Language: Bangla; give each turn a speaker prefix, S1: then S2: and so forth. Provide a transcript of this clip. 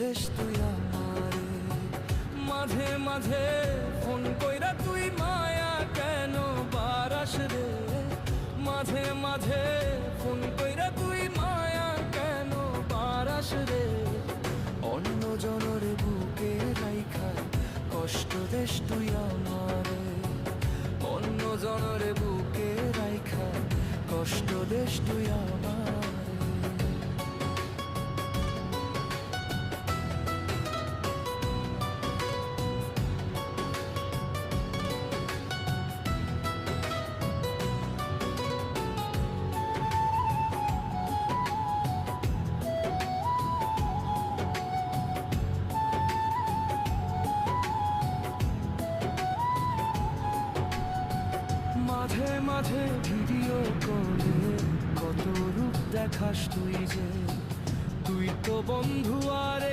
S1: দেশ তুই আমারে, মাঝে মাঝে ফোন কইরা তুই মায়া কেন বারাস রে, মাঝে মাঝে ফোন কইরা তুই মায়া কেন বারাস রে, অন্য জনরে বুকে রাইখা কষ্ট দেশ তুই আমারে, অন্য জনরে বুকে রাইখা কষ্ট দেশ তুই আমারে। মাঝে মাঝে ভিডিও কলে কত রূপ দেখাস তুই যে, তুই তো বন্ধু আর